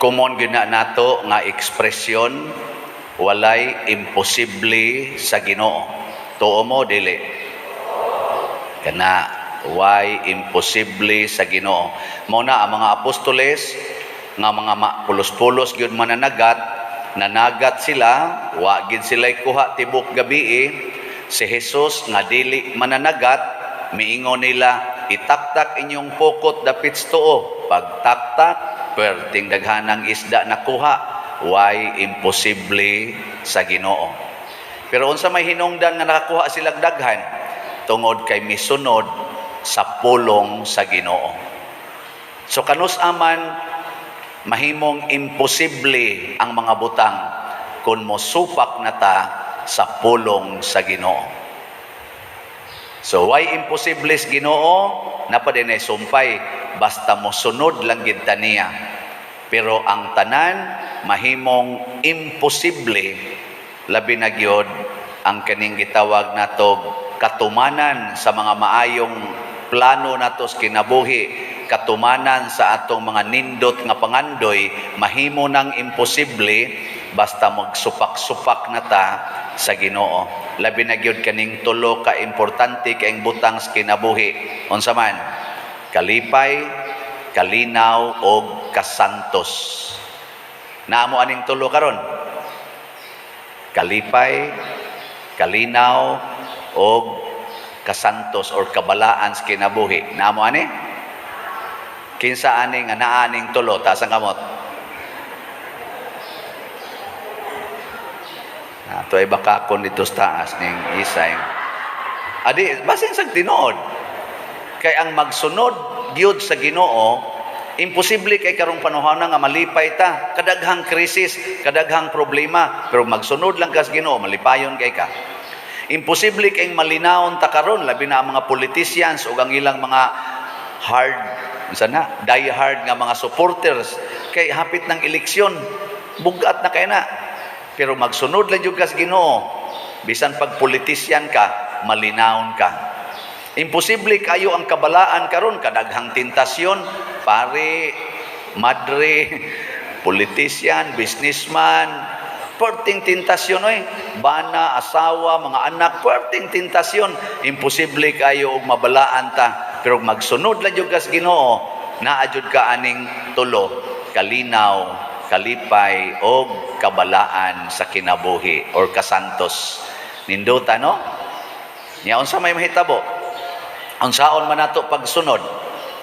common gina nato nga ekspresyon, walay imposible sa Ginoo. Tuo mo dili? Kana why imposible sa Ginoo. Mao na ang mga apostoles nga mga pulos-pulos gyud mananagat, nanagat sila, wa gid sila kuha tibok gabi. Si Jesus nga dili mananagat, miingon nila, itaktak inyong pokot dapit tuo. Pagtaktak, perting daghanang isda nakuha, why imposible sa Ginoo. Pero unsa may hinungdan nga nakakuha silang daghan, tungod kay misunod sa pulong sa Ginoo. So kanus aman mahimong imposible ang mga butang kung mosupak na ta sa pulong sa Ginoo. So why imposible sa Ginoo? Napadin ay sumpay basta mosunod lang gid ta niya. Pero ang tanan mahimong imposible, labi na gyud ang kaning gitawag natog katumanan sa mga maayong plano nato sa kinabuhi, katumanan sa atong mga nindot nga pangandoy, mahimo nang imposible basta magsupak-supak na ta sa Ginoo. Labi na gyud kaning tulo ka importante kaing butang sa kinabuhi. Unsa man? Kalipay, kalinaw og kasantos. Naamo aning tulo karon? Kalipay, kalinaw og kasantos or kabalaan sa kinabuhi. Naamo ani? Kinsa ani nga naa aning tulo taas ang kamot? Ato ay bakakon dito sa taas ning isay. Adi, basin sa tinuod. Kay ang magsunod gyud sa Ginoo, imposible kay karong panahon nga malipay ta. Kadaghang krisis, kadaghang problema, pero magsunod lang ka sa Ginoo, malipayon kay ka. Imposible kay malinawon ta karon, labi na ang mga politicians ug ang ilang mga die hard nga mga supporters kay hapit ng eleksyon, bugat na kay na. Pero magsunod lang jud ka sa Ginoo, bisan pag politician ka, malinawon ka. Imposible kayo ang kabalaan karon, kadaghang tentasyon, pare, madre, politician, businessman, perting tentasyon oy, bana, asawa, mga anak, perting tentasyon. Imposible kayo og mabalaan ta, pero magsunod lang jud ka sa Ginoo, naa jud ka aning tulo, kalinaw, kalipay og kabalaan sa kinabuhi or kasantos. Nindota no? Nya unsa may mahitabo? Unsaon man nato pagsunod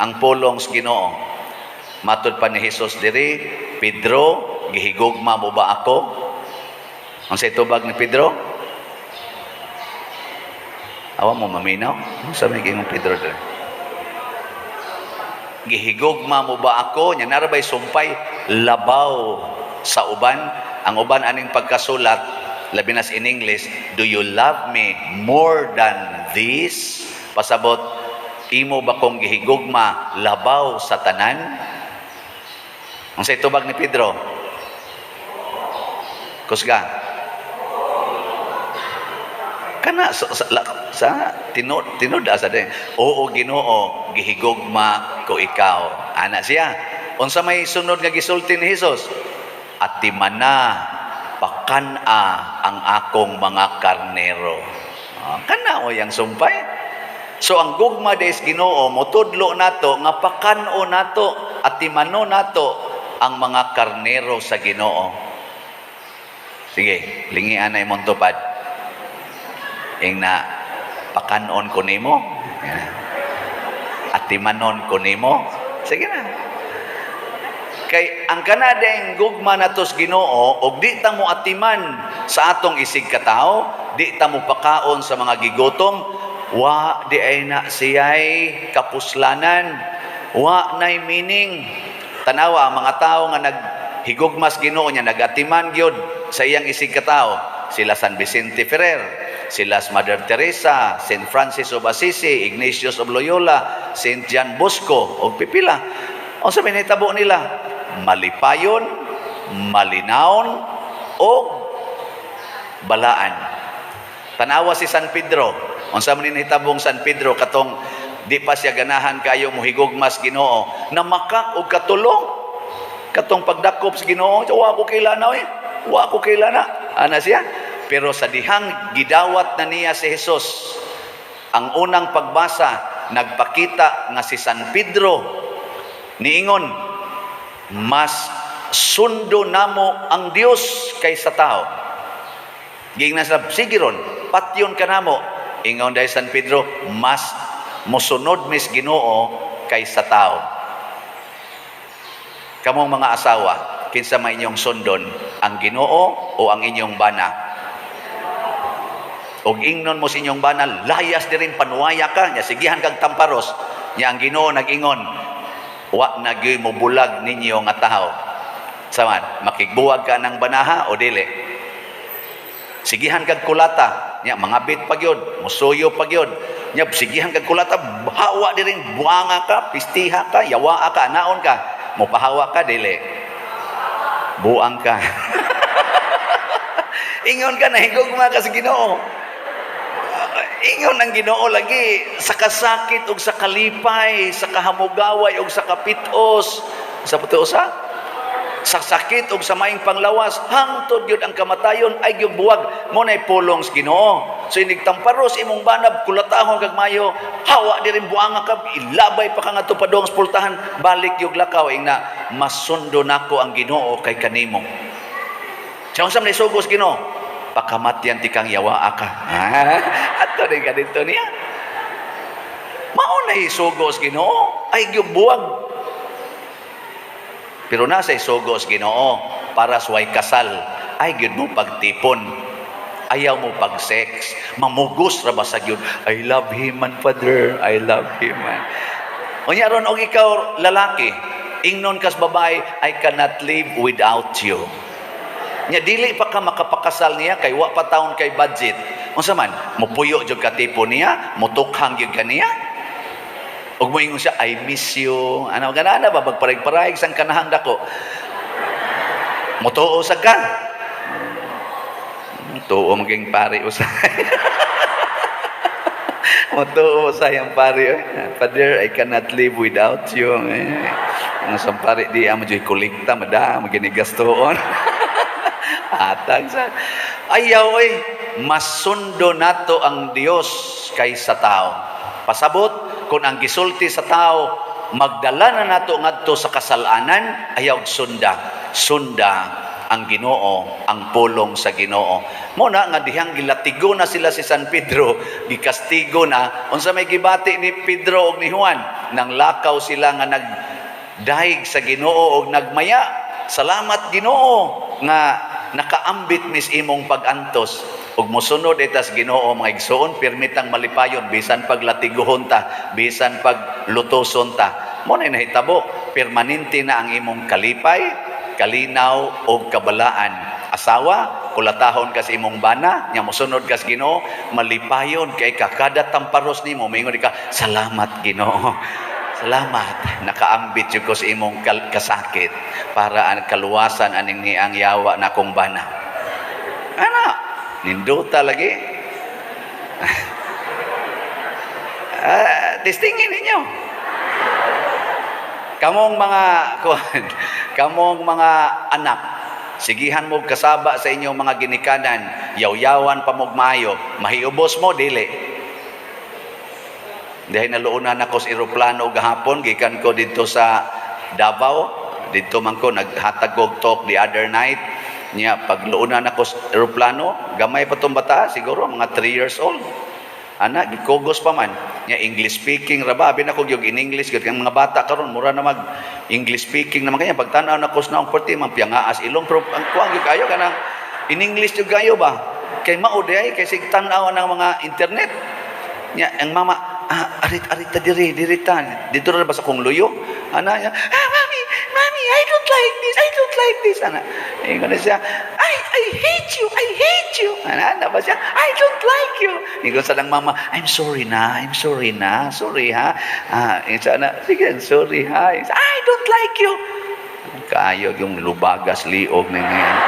ang pulong sa Ginoo? Matud pa ni Jesus diri, Pedro, gihigugma mo ba ako? Unsay tubag ni Pedro? Awa mo maminaw? Unsa may gingong Pedro diri? Gihigugma mo ba ako? Nya narabay sumpay labaw sa uban. Ang uban aning pagkasulat, labi na in English, do you love me more than this? Pasabot, imo ba kong gihigugma labaw sa tanan? Ang sa itubag ni Pedro? Kusga? Kana sa tinud asa din. Oo Ginoo, gihigugma ko ikaw. Ana siya. Unsa may sunod nga gisulti ni Hesus? Atimana pakana ang akong mga karnero. Kana o yang sumpay. So ang gugma des Ginoo motudlo nato nga pakano nato at timano nato ang mga karnero sa Ginoo. Sige, lingian na imong tupad. Ing na pakanon ko nimo. At timanon ko nimo. Sige na. Kay ang kanadeng gugma nato sa Ginoo og di ta mo atiman sa atong isig katao, di ta mo pakaon sa mga gigotom. Wa di ay na siyay kapuslanan, wa nay meaning. Tanawa ang mga tao nga naghigugmas Ginoo niya, nagatiman gyud sa iyang isig katao, sila San Vicente Ferrer, sila Mother Teresa, Saint Francis of Assisi, Ignatius of Loyola, Saint John Bosco og pipila. Unsa may nahitabo nila? Malipayon, malinawon o balaan. Tanawa si San Pedro. Unsa man hitabong San Pedro katong di pa siya ganahan kayo mohigugmas Ginoo, namakak og katulong. Katong pagdakop sa Ginoo, wa ko kailana eh. Wa ko kailana. Ana siya. Pero sa dihang gidawat na niya si Jesus, ang unang pagbasa, nagpakita nga si San Pedro, niingon, mas sundo namo ang Dios kaysa tao. Ging na sa sigiron, patyon ka namo. Ingon dahil San Pedro, mas mosunod mis Ginoo kaysa tao. Kamong mga asawa, kinsa may inyong sundon, ang Ginoo o ang inyong bana? Og ingnon mo sa inyong bana, layas di rin panuwaya ka, nya sigihan kag tamparos, nya ang Ginoo nag-ingon, wa nagyoy mo bulag ninyo nga tao. Saman, makigbuwag ka ng banaha o dili? Sigihan kag kulata, nya mangabit pagyod, musuyo pagyod, nya sigihan kag kulata, hawa di rin, buanga ka, pistiha ka, yawa ka, naon ka, mupahawa ka dili? Buang ka. Ingon ka na higugma ka sa Ginoo. Ingon ang Ginoo lagi sa kasakit ug sa kalipay, sa kahamugaway ug sa kapitos, sa putusa, sa sakit ug sa maing panglawas, hangtod gyud ang kamatayon ay gyud buwag mo nay pulong sa Ginoo. So inig tamparos imong banab kulatahon kag mayo, hawa di rin buanga ka, ilabay pa ka ngadto padong sa pultahan, balik gyud lakaw ingna masundo nako ang Ginoo kay kanimo. Sa unsam ni sugos Ginoo? Pakamatyan ti kang yawa ka. Ato rin ka dito niya. Mauna isugos Ginoo ay gyubuwag. Pero nasa isugos Ginoo para sa way kasal ay gyud mo pagtipon. Ayaw mo pag-sex. Mamugos ra ba sa gyud? I love him man, Father. I love him man. Unya ron og ikaw lalaki, ingnon kas babae, I cannot live without you. Nya dili pa ka makapakasal niya kay wa pa taon kay budget. Unsa man, mopuyo jud ka tipo niya, motukhang jud kaniya. Ug moingon siya, I miss you. Ano ganana ba magparayg-parayg sang kanahang dako. Motuo sa ka. Tuo maging pari usay. Motuo sayang pari. Father, I cannot live without you. Ang sampari di amo joy kolekta mada maginigastoon. Atag sa ayaw masundo nato ang Dios kaysa tao. Pasabot kung ang gisulti sa tao magdala na nato ngadto sa kasalanan, ayaw sunda ang Ginoo, ang pulong sa Ginoo. Mo na nga dihang gilatigo na sila si San Pedro, gikastigo na unsa may gibati ni Pedro ug ni Juan, nang lakaw sila nga nagdaig sa Ginoo ug nagmaya. Salamat Ginoo nga nakaambit mis imong pag-antos ug mosunod itas Ginoo mga igsoon, permitang malipayon bisan paglatigohon ta, bisan paglutoson ta. Mo na nahitabo permanente na ang imong kalipay, kalinaw ug kabalaan. Asawa, kulatahon ka sa imong bana, nya mosunod ka sa Ginoo, malipayon kay kada tamparos nimo moingon ka, salamat Ginoo. Salamat, nakaambit yung ko sa imong kasakit para ang kaluwasan aning ni ang yawa na kong bana. Ano? Ninduta lagi. Testingin ninyo. Kamong mga anak, sigihan mo kasaba sa inyong mga ginikanan, yaw-yawan pa mo maayo, mahiubos mo, dili. Dahil naluunan ako sa aeroplano gahapon, gikan ko dito sa Davao, dito man ko naghatag og talk the other night. Nya pagluunan ako sa aeroplano, gamay pa tong bata, siguro mga 3 years old. Ana gikugos pa man. Nya English speaking ra ba, bin ako gyud in English gid kang mga bata karon mura na mag English speaking naman kanya pagtan-aw na ko sa naong perti man piangaas ilong, pero ang kuang gyud kayo kanang in English jud kayo ba? Kay mao day kay sig tan-aw ng mga internet. Nya ang mama arita diritan dito na ba sa kong luyo ana niya, mami I don't like this ana ingon siya, I hate you ana ba siya, I don't like you ingon sa lang mama, I'm sorry na sorry ha isa na sige sorry ha I don't like you kayo yung lubagas liog na ngayon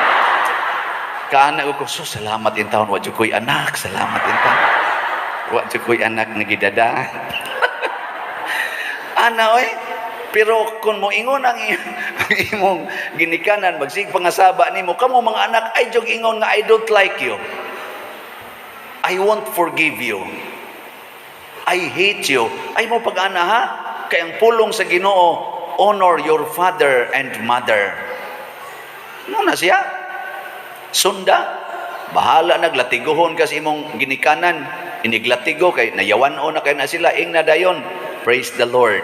kana ko so salamat in taon wa jud koy anak salamat in taon wa jud koy anak nga gidada ana oy Pero kung mo ingon ang ang imong ginikanan, magsig pangasaba nimo, kamo mga anak, ay jog ingon nga, I don't like you. I won't forgive you. I hate you. Ay mo pag-ana ha? Kay ang pulong sa Ginoo, honor your father and mother. Ano na siya? Sunda. Bahala naglatiguhon kasi imong ginikanan. Iniglatigo kay nayawan o na kay na sila. Ing na dayon. Praise the Lord.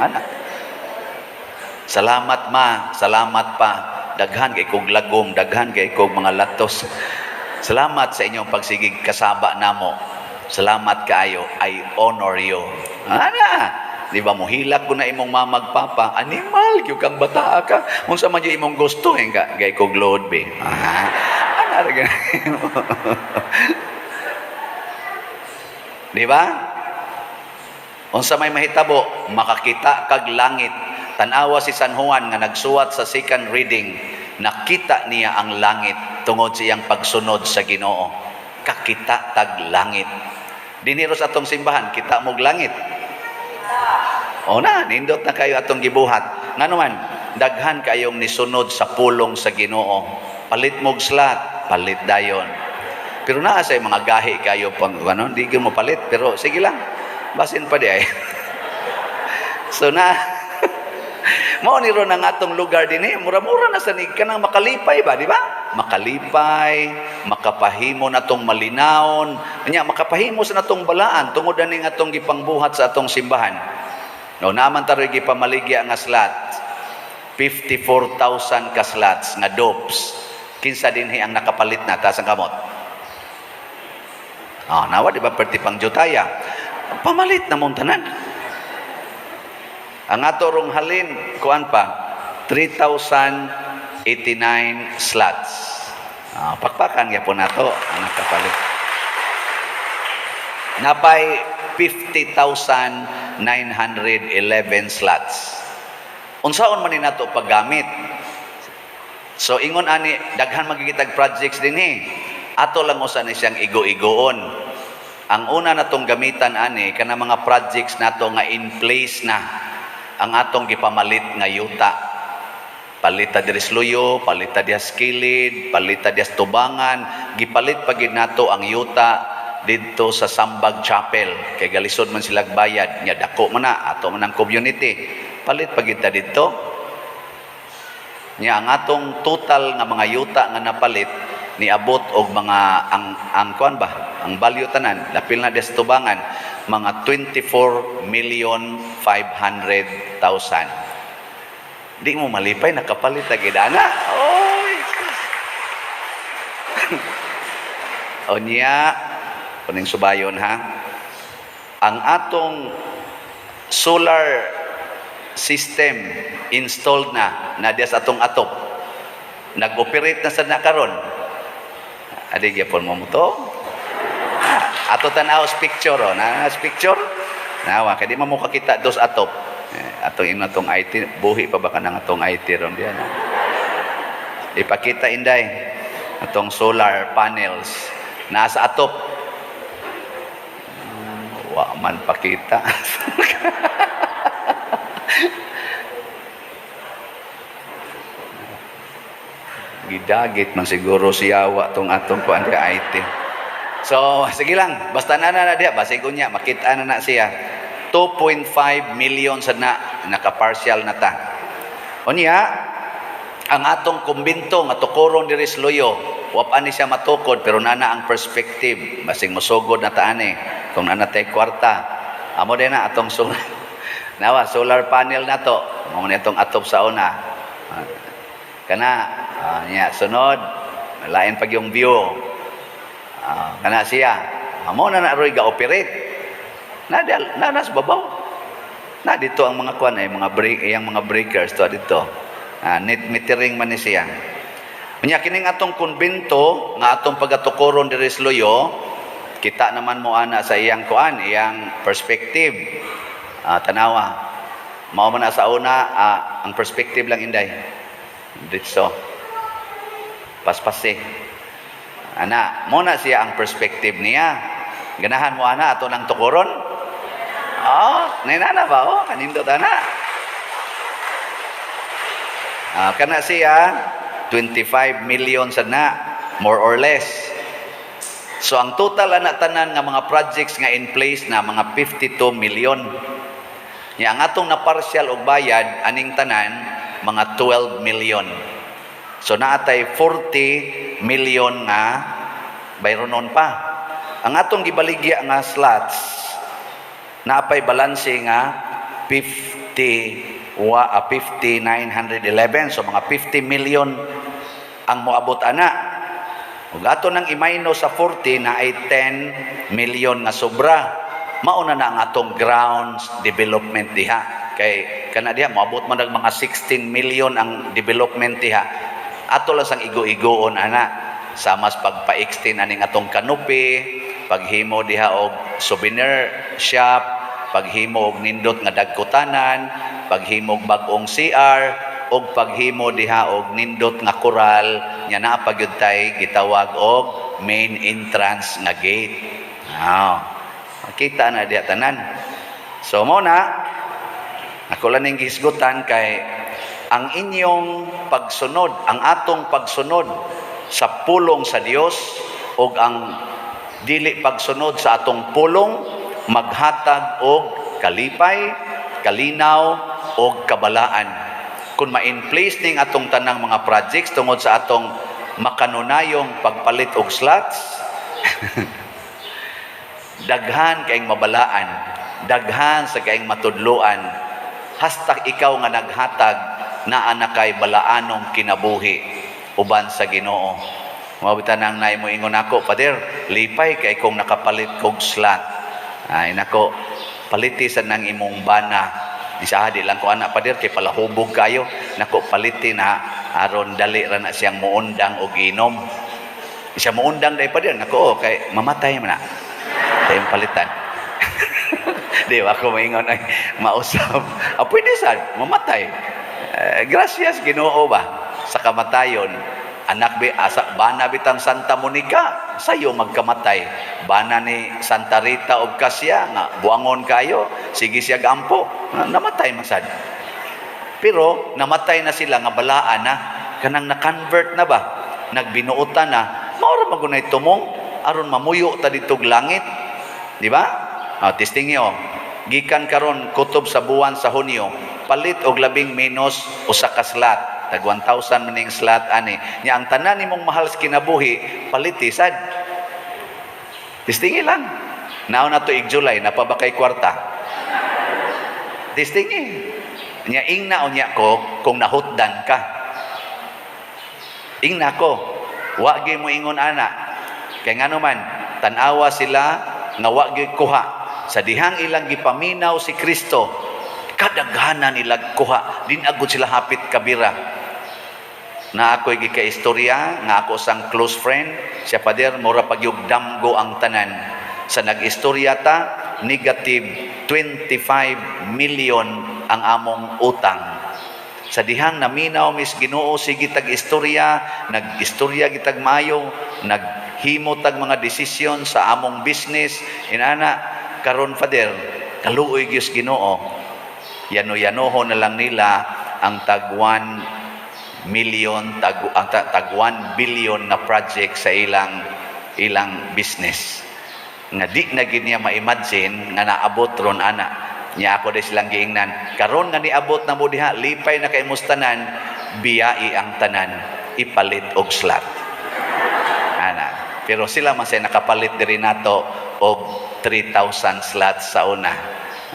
Ana. Salamat ma, salamat pa. Daghan kay kog lagom, daghan kay kog mga latos. Salamat sa inyong pagsigig kasaba namo. Salamat kaayo. I honor you. Ana, di ba mo hilak ko na imong mamagpapa? Animal, yung kang bata ka. Kung sa man yung imong gusto, nga gay kog load be. Ana ra di ba? Unsa may mahitabo, makakita kag langit. Tanawa si San Juan nga nagsuwat sa second reading, nakita niya ang langit tungod sa iyang pagsunod sa Ginoo. Kakita tag langit. Diniro sa atong simbahan, kita mog langit. O na, nindot na kayo atong gibuhat. Nga naman, daghan kayong nisunod sa pulong sa Ginoo. Palit mog slat, palit dayon. Pero naa sa mga gahi kayo pang ano, di mo palit, pero sige lang. Basin pa di ay. So na mao ni ron ang atong lugar din mura-mura na sanig ka nang makalipay ba, di ba? Makalipay, makapahimo na tong malinawon, nya makapahimo sa natong balaan tungod ani nga atong gipangbuhat sa atong simbahan. No naman taroy gipamaligya nga slot. 54,000 ka slots nga dopes. Kinsa dinhi ang nakapalit na ta sa kamot? Nawa di ba perti pang jutaya. Pamalit na mong tanan. Ang ato rong halin, kuan pa, 3,089 slots. Pakpakan ya po nato ang nakapalit. Napay 50,911 slots. Unsaon man ni nato paggamit? So ingon ani daghan magigitag projects dinhi. Ato lang usa ni siyang igo-igoon. Ang una natong gamitan ani kana mga projects nato nga in place na. Ang atong gipamalit nga yuta. Palita diri Luyo, palita dias Kilid, palita dias Tubangan, gipalit pagid nato ang yuta didto sa Sambag Chapel. Kay galisod man sila bayad, nya dako man na ato man ang community. Palit pagid ta didto. Nya ang atong total nga mga yuta nga napalit niabot og mga ang kuan ba? Ang value tanan, lapil na dias Tubangan, mga 24,500,000. Di mo malipay, nakapalit na gidana. Oy! O niya, kuning subayon ha, ang atong solar system installed na diya sa atong atop. Nag-operate na sa nakaron. Adi gyapon mo to. Ato tanaw picture picture. Nawa kay di man mo kakita dos atop. Atong inatong IT, buhi pa ba kanang atong IT ron diyan. Ipakita inday atong solar panels nasa atop. Wa man pakita. Gidagit man siguro siyawa tong atong kuan ka IT. So, sige lang, basta na diya, basig unya, makita na siya. 2.5 million sa naka-partial na ta. Unya, ang atong kumbinto, nga tukuron diri sa Luyo, wapan ni siya matukod, pero nana ang perspective, basig musugod na taani, kung nana tay kwarta. Amo din na atong solar, solar panel na to, mo na itong atop sa una. Nya, sunod, lain pag yung view. Kana siya amo na roy ga-operate na sa babaw na dito ang mga kuan ay mga breakers to dito net metering man ni siya unya kining atong kumbento nga atong pagatukoron diri sa Luyo kita naman mo ana sa iyang kuan iyang perspective tanawa mao man sa una ang perspective lang inday dito paspase ana, muna siya ang perspective niya. Ganahan mo ana ato ng tukuron? Nainana ba? Kanindot ana. Kana siya 25 million sana, more or less. So ang total ana tanan nga mga projects nga in place na mga 52 million. Nya ang atong na partial og bayad aning tanan mga 12 million. So naatay 40 million nga bayronon pa. Ang atong gibaligya nga slots naapay balanse nga 5911, so mga 50 million ang moabot ana. Ug ato nang imayno sa 40 na ay 10 million nga sobra. Mauna na ang atong grounds development diha. Kay kana diha moabot man og mga 16 million ang development diha. Ato lang sang igo-igoon ana. Samas pagpa-extend aning atong canopy, paghimo diha og souvenir shop, paghimo og nindot nga dagkutanan, paghimo og bag-ong CR, og paghimo diha og nindot nga koral nya naa pagyud tay gitawag og main entrance nga gate. Makita na diha tanan. So mo na ako lang ning gihisgutan kay ang inyong pagsunod, ang atong pagsunod sa pulong sa Dios og ang dili pagsunod sa atong pulong maghatag og kalipay, kalinaw og kabalaan. Kung ma-in place ning atong tanang mga projects tungod sa atong makanunayong pagpalit og slots, daghan kaayong mabalaan, daghan sa kaayong matudloan, hasta ikaw nga naghatag naa na kay balaanong kinabuhi uban sa Ginoo. Mabitan nang nay mo ingon ako, Pader, lipay kay kung nakapalit kog slot. Ay nako, paliti sa nang imong bana. Di sa di lang ko anak, Pader, kay palahubog kayo. Nako, paliti na aron dali ra na siyang muundang og inom. Siya muundang dai, Pader, nako, kay mamatay man na. Tayong palitan. Di ba ako maingon ay mausap. Pwede sad, mamatay. Gracias Ginoo ba sa kamatayon. Anak bi asa bana bitang Santa Monica sayo magkamatay. Bana ni Santa Rita og Cassia nga buangon kayo, sige siya gampo, namatay masad. Pero namatay na sila nga balaan na kanang na-convert na ba, nagbinuotan na, maura magunay tumong aron mamuyo ta ditog langit. Di ba? Testing niyo. Gikan karon kutob sa buwan sa Hunyo, palit og labing menos usa ka slot. Tag 1,000 maning slot ani. Nya ang tanan nimong mahal sa kinabuhi, paliti sad. Testingi lang. Naon na to ig July, napabakay kwarta. Testingi. Nya ingna unya ko kung nahutdan ka. Ingna ko. Wa gyud mo ingon ana. Kay ngano man, tan-awa sila nga wa gyud kuha sa dihang ilang gipaminaw si Kristo. Kadaghanan nila kuha, dinagod sila hapit kabira. Na ako'y gika-istorya, nga ako sang close friend, siya Pader, mura pagyug damgo ang tanan. Sa nag-istorya ta, negative 25 million ang among utang. Sa dihang naminaw mis Ginoo, sige tag-istorya, nag-istorya gitag mayo, naghimo tag mga desisyon sa among business, inana, karon Pader, kaluoy gyud Ginoo. Yano-yanoho na lang nila ang tag 1 million, tag 1 billion na project sa ilang business. Nga di na gid niya ma-imagine nga naabot ron ana. Nya ako des silang giingnan. Karon nga niabot na mo diha, lipay na kay mustanan, biyai ang tanan, ipalit og slot. Ana. Pero sila man say nakapalit diri nato og 3,000 slots sa una.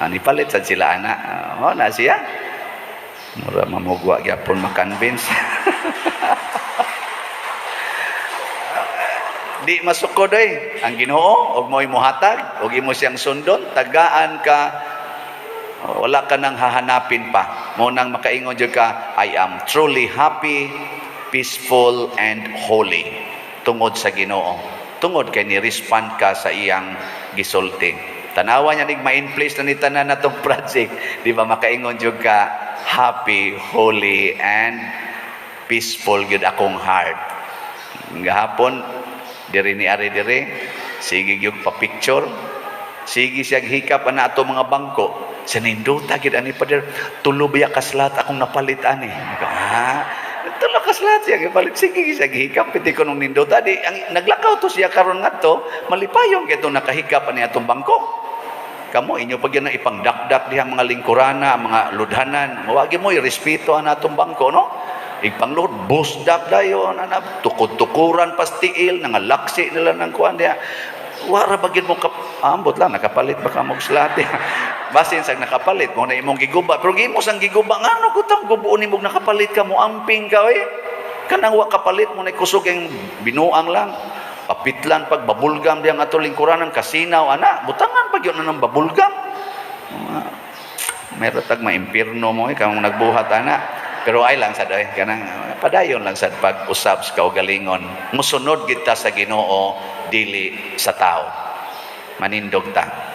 Nipalit sad sila ana. Na siya. Mura mamugwa gyapon makonvince. Di masukod ang Ginoo og mo'y muhatag og imo siyang sundon, tagaan ka, wala ka nang hahanapin pa. Mo nang makaingon jud ka, I am truly happy, peaceful and holy tungod sa Ginoo. Tungod kay ni-respond ka sa iyang gisulti. Tanawa niya nig ma-in place na ni tanan natong project, di ba makaingon jud ka, happy, holy, and peaceful gyud akong heart. Gahapon, diri ni ari diri, sige gyud pa picture, sige siya hikap ana ato mga bangko. Sa ninduta gyud ani Pader, tulo biya ka slot akong napalit ani. Tulog ka slat siya gipalit sige siya gihikap piti ko nung nindo tadi ang naglakaw to siya karon ngadto malipayong kay nakahikap ani atong bangko. Kamo inyo pag yan ipangdakdak dihang mga lingkurana, mga ludhanan, mawagi mo irespeto ang atong bangko, no? Ipangload, busdak dayon, tukod-tukuran pastiil, nangalaksi nila ng kuhan diya. Wara bagid mo ambot lang, nakapalit baka mo slate. Basin sa nakapalit mo na imong giguba. Pero gimo sang giguba, nga ano kutang gubuon imong nakapalit ka mo, amping ka eh. Kanang wa kapalit mo na kusog yung binuang lang. Kapitlan pag babulgam diyan ato lingkuranan kasinaw ana butangan pag yun ng babulgam meron tag maimpirno mo kamong nagbuhat ana pero ay lang sad kanang padayon lang sad pag usab sa kaugalingon musunod kita sa Ginoo dili sa tao manindog ta